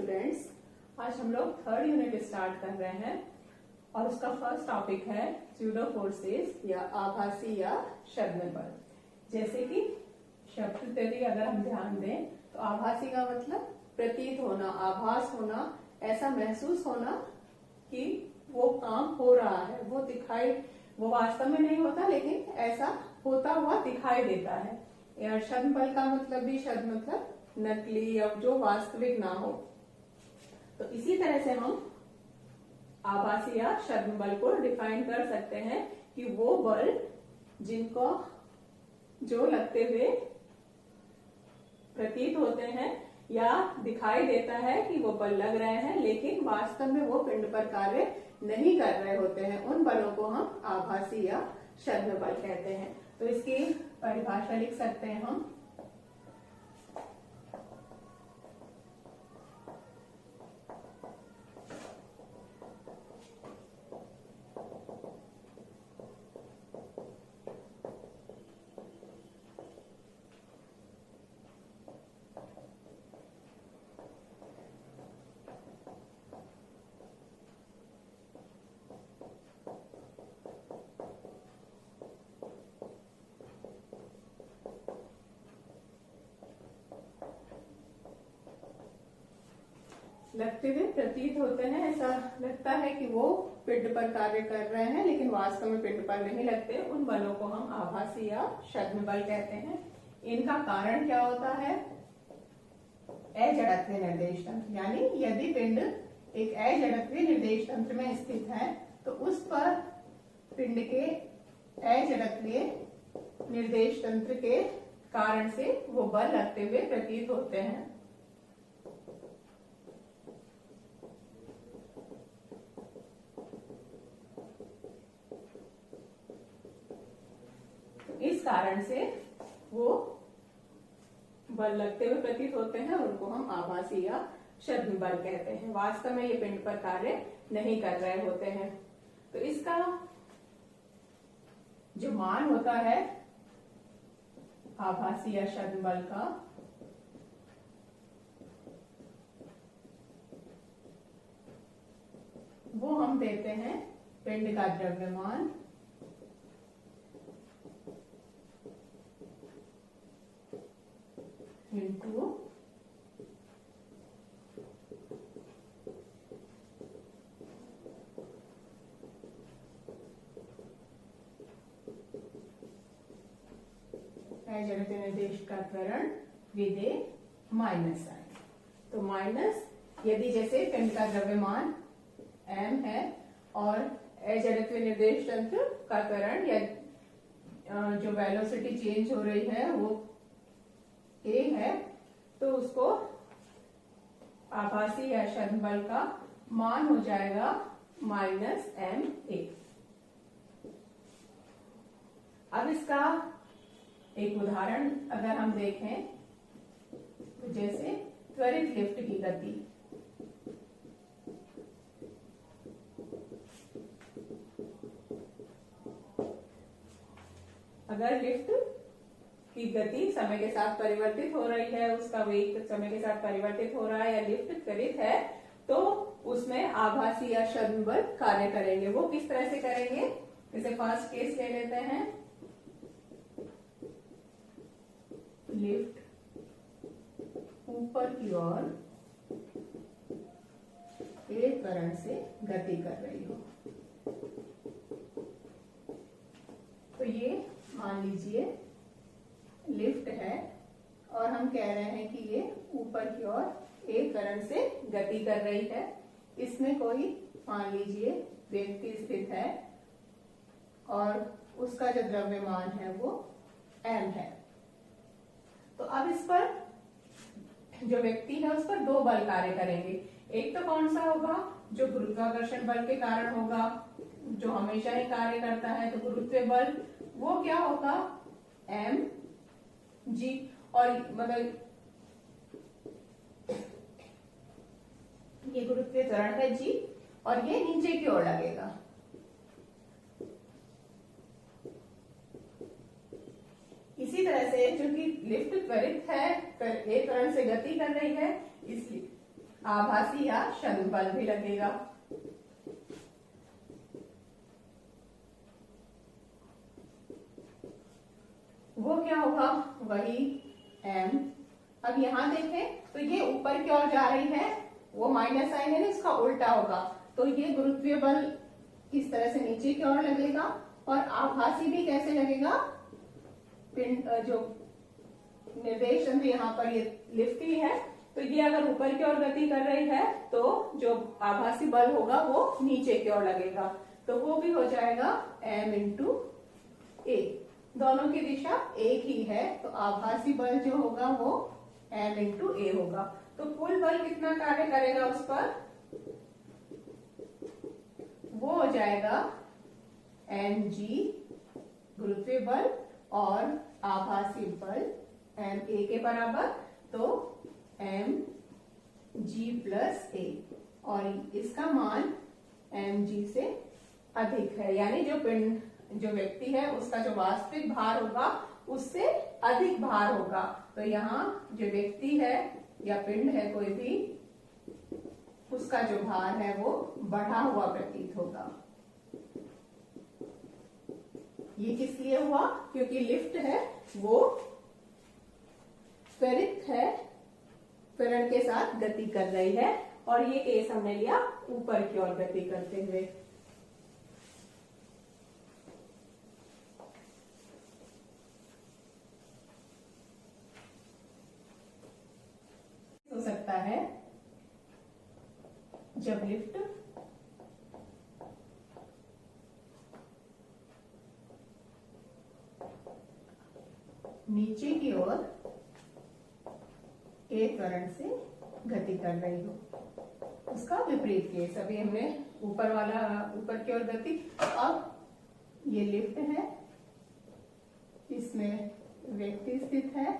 Students, आज हम लोग थर्ड यूनिट स्टार्ट कर रहे हैं और उसका फर्स्ट टॉपिक है स्यूडो फोर्सेस या आभासी या शब्द बल। जैसे कि शब्द यदि अगर हम ध्यान दें तो आभासी का मतलब प्रतीत होना, आभास होना, ऐसा महसूस होना कि वो काम हो रहा है, वो वास्तव में नहीं होता लेकिन ऐसा होता हुआ दिखाई देता है। या शब्द बल का मतलब भी शब्द मतलब नकली या जो वास्तविक ना हो। तो इसी तरह से हम आभासी या शब्द बल को डिफाइन कर सकते हैं कि वो बल जिनको जो लगते हुए प्रतीत होते हैं या दिखाई देता है कि वो बल लग रहे हैं लेकिन वास्तव में वो पिंड पर कार्य नहीं कर रहे होते हैं, उन बलों को हम आभासी या शब्द बल कहते हैं। तो इसकी परिभाषा लिख सकते हैं हम। लगते हुए प्रतीत होते हैं, ऐसा लगता है कि वो पिंड पर कार्य कर रहे हैं लेकिन वास्तव में पिंड पर नहीं लगते, उन बलों को हम आभासी या शब्द बल कहते हैं। इनका कारण क्या होता है? अजड़त्वीय निर्देश तंत्र, यानी यदि पिंड एक अजड़त्वीय निर्देश तंत्र में स्थित है तो उस पर पिंड के अजड़त्वीय निर्देश तंत्र के कारण से वो बल लगते हुए प्रतीत होते हैं। इस कारण से वो बल लगते हुए प्रतीत होते हैं, उनको हम आभासी या शब्द बल कहते हैं। वास्तव में ये पिंड पर कार्य नहीं कर रहे होते हैं। तो इसका जो मान होता है आभासी या शब्द बल का, वो हम देते हैं पिंड का द्रव्यमान इंटू अजड़त्वीय निर्देश का त्वरण विधेय माइनस साइन। तो माइनस यदि जैसे पिंड का द्रव्यमान m है और अजड़त्वीय निर्देश तंत्र का त्वरण या जो वेलोसिटी चेंज हो रही है वो a है, तो उसको आभासी या शब्द बल का मान हो जाएगा -ma। अब इसका एक उदाहरण अगर हम देखें तो जैसे त्वरित लिफ्ट की गति, अगर लिफ्ट की गति समय के साथ परिवर्तित हो रही है, उसका वेग समय के साथ परिवर्तित हो रहा है या लिफ्ट त्वरित है, तो उसमें आभासी या शब्द बल कार्य करेंगे। वो किस तरह से करेंगे? जैसे फर्स्ट केस ले लेते हैं, लिफ्ट ऊपर की ओर एक त्वरण से गति कर रही हो। तो ये मान लीजिए लिफ्ट है और हम कह रहे हैं कि ये ऊपर की ओर एक त्वरण से गति कर रही है। इसमें कोई मान लीजिए व्यक्ति स्थित है और उसका जो द्रव्यमान है वो m है। तो अब इस पर जो व्यक्ति है उस पर दो बल कार्य करेंगे। एक तो कौन सा होगा? जो गुरुत्वाकर्षण बल के कारण होगा, जो हमेशा ही कार्य करता है। तो गुरुत्व बल वो क्या होगा? m g, और मतलब ये गुरुत्वीय त्वरण है g और ये नीचे की ओर लगेगा। इसी तरह से चूंकि लिफ्ट त्वरित है, एक त्वरण से गति कर रही है, इसलिए आभासी या छद्म बल भी लगेगा। वो क्या होगा, वही m। अब यहां देखें तो ये ऊपर की ओर जा रही है, वो माइनस साइन है ना, इसका उल्टा होगा, तो ये गुरुत्वीय बल इस तरह से नीचे की ओर लगेगा। और आभासी भी कैसे लगेगा, पिंड जो निर्देश तंत्र यहाँ पर ये लिफ्ट ही है, तो ये अगर ऊपर की ओर गति कर रही है तो जो आभासी बल होगा वो नीचे की ओर लगेगा, तो वो भी हो जाएगा m इंटू ए। दोनों की दिशा एक ही है, तो आभासी बल जो होगा वो m इंटू ए होगा। तो कुल बल कितना कार्य करेगा उस पर, वो हो जाएगा mg गुरुत्वीय बल और आभासी बल ma के बराबर, तो mg प्लस ए, और इसका मान mg से अधिक है, यानी जो पिंड जो व्यक्ति है उसका जो वास्तविक भार होगा उससे अधिक भार होगा। तो यहाँ जो व्यक्ति है या पिंड है कोई भी, उसका जो भार है वो बढ़ा हुआ प्रतीत होगा। ये किस लिए हुआ, क्योंकि लिफ्ट है वो त्वरित है, त्वरण के साथ गति कर रही है, और ये केस हमने लिया ऊपर की ओर गति करते हुए। हो सकता है जब लिफ्ट नीचे की ओर ए त्वरण से गति कर रही हो, उसका विपरीत केस। अभी हमने ऊपर की ओर गति, अब ये लिफ्ट है, इसमें व्यक्ति स्थित है,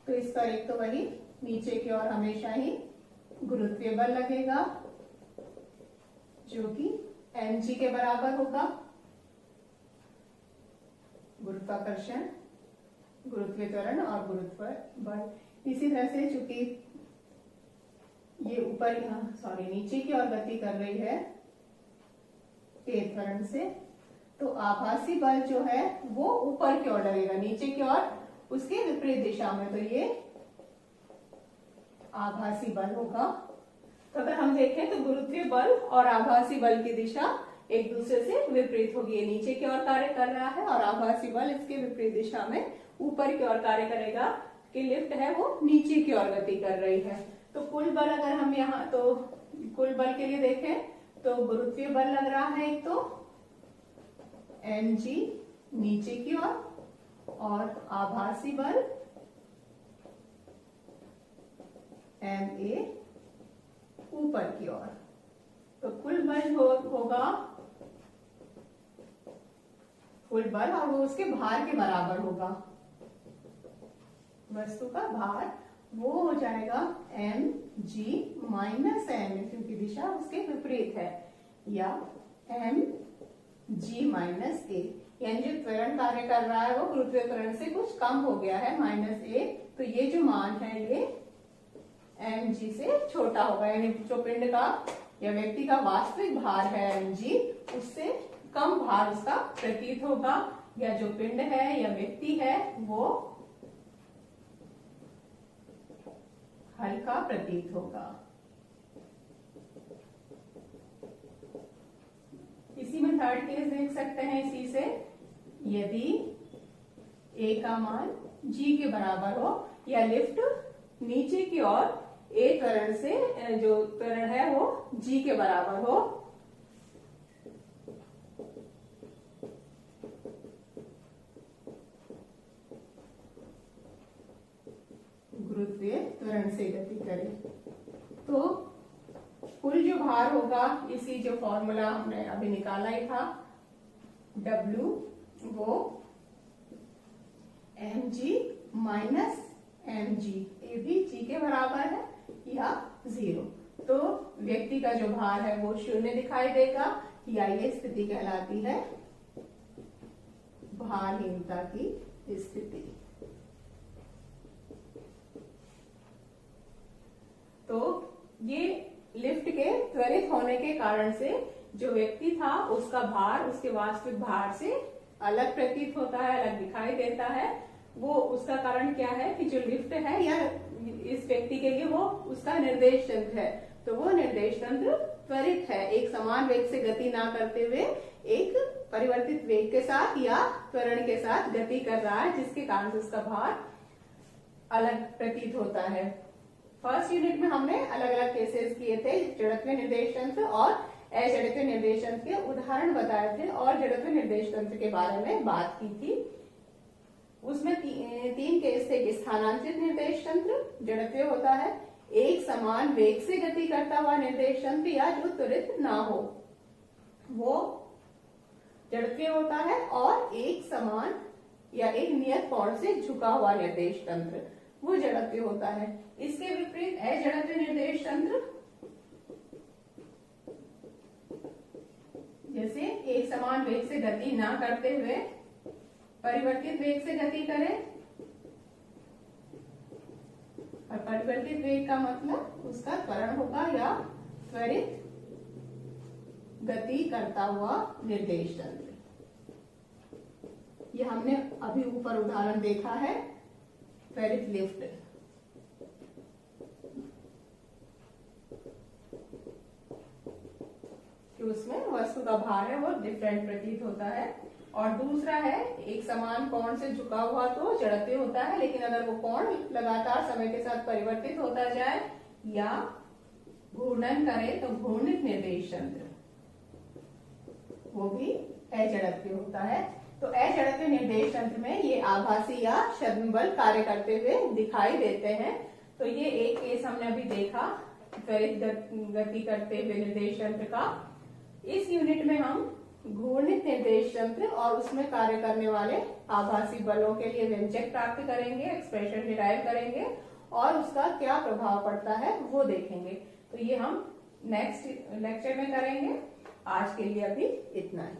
तो इस पर एक तो वही नीचे की ओर हमेशा ही गुरुत्वीय बल लगेगा जो कि mg के बराबर होगा, गुरुत्वाकर्षण, गुरुत्वीय त्वरण और गुरुत्व बल। इसी तरह से चूंकि ये नीचे की ओर गति कर रही है ए त्वरण से, तो आभासी बल जो है वो ऊपर की ओर लगेगा, नीचे की ओर उसके विपरीत दिशा में, तो ये आभासी बल होगा। तो अगर हम देखें तो गुरुत्वीय बल और आभासी बल की दिशा एक दूसरे से विपरीत होगी, ये नीचे की ओर कार्य कर रहा है और आभासी बल इसके विपरीत दिशा में ऊपर की ओर कार्य करेगा, कि लिफ्ट है वो नीचे की ओर गति कर रही है। तो कुल बल अगर हम यहाँ तो कुल बल के लिए देखें तो गुरुत्वीय बल लग रहा है एक तो mg नीचे की ओर और आभासी बल ma ऊपर की ओर, तो कुल बल होगा कुल बल, और वो उसके भार के बराबर होगा, वस्तु का भार वो हो जाएगा mg माइनस m, क्योंकि दिशा उसके विपरीत है, या mg माइनस a, यानी जो त्वरण कार्य कर रहा है वो गुरुत्वीय त्वरण से कुछ कम हो गया है, माइनस a, तो ये जो मान है ये mg से छोटा होगा, यानी जो पिंड का या व्यक्ति का वास्तविक भार है mg, उससे कम भार उसका प्रतीत होगा, या जो पिंड है या व्यक्ति है वो हल्का प्रतीत होगा। इसी में थर्ड केस देख सकते हैं, इसी से यदि a का मान g के बराबर हो या लिफ्ट नीचे की ओर a त्वरण से जो त्वरण है वो g के बराबर हो, गुरुत्वीय त्वरण से गति करे, तो कुल जो भार होगा, इसी जो फॉर्मूला हमने अभी निकाला ही था, W वो mg माइनस mg, ये भी g के बराबर है या 0, तो व्यक्ति का जो भार है वो 0 दिखाई देगा, या ये स्थिति कहलाती है भारहीनता की स्थिति। तो ये लिफ्ट के त्वरित होने के कारण से जो व्यक्ति था उसका भार उसके वास्तविक भार से अलग प्रतीत होता है, अलग दिखाई देता है। वो उसका कारण क्या है कि जो लिफ्ट है या इस व्यक्ति के लिए वो उसका निर्देश तंत्र है, तो वो निर्देश तंत्र त्वरित है, एक समान वेग से गति ना करते हुए एक परिवर्तित वेग के साथ या त्वरण के साथ गति कर रहा है, जिसके कारण से उसका भार अलग प्रतीत होता है। फर्स्ट यूनिट में हमने अलग अलग केसेस किए थे, जड़त्व निर्देश तंत्र और अजड़त्व निर्देश तंत्र के उदाहरण बताए थे और जड़त्व निर्देश तंत्र के बारे में बात की थी। उसमें तीन केस थे कि स्थानांतरित निर्देश तंत्र जड़त्व होता है, एक समान वेग से गति करता हुआ निर्देश तंत्र या जो त्वरित ना हो वो जड़त्व होता है, और एक समान या एक नियत कोण से झुका हुआ निर्देश तंत्र वो जड़त्व होता है। इसके विपरीत अजड़त्व निर्देश तंत्र जैसे एक समान वेग से गति ना करते हुए परिवर्तित वेग से गति करें, और परिवर्तित वेग का मतलब उसका त्वरण होगा या त्वरित गति करता हुआ निर्देश तंत्र। ये हमने अभी ऊपर उदाहरण देखा है त्वरित लिफ्ट। कि उसमें वस्तु का भार है वो डिफरेंट प्रतीत होता है। और दूसरा है एक समान कोण से झुका हुआ तो जड़त्व होता है, लेकिन अगर वो कोण लगातार समय के साथ परिवर्तित होता जाए या घूर्णन करे तो घूर्णित निर्देश तंत्र वो भी अजड़त्व होता है। तो अजड़त्व निर्देश तंत्र में ये आभासी या छद्म बल कार्य करते हुए दिखाई देते हैं। तो ये एक केस हमने अभी देखा त्वरित गति करते हुए निर्देश तंत्र का। इस यूनिट में हम घूर्णित निर्देश तंत्र और उसमें कार्य करने वाले आभासी बलों के लिए व्यंजक प्राप्त करेंगे, एक्सप्रेशन डिराइव करेंगे और उसका क्या प्रभाव पड़ता है वो देखेंगे। तो ये हम नेक्स्ट लेक्चर में करेंगे। आज के लिए अभी इतना ही।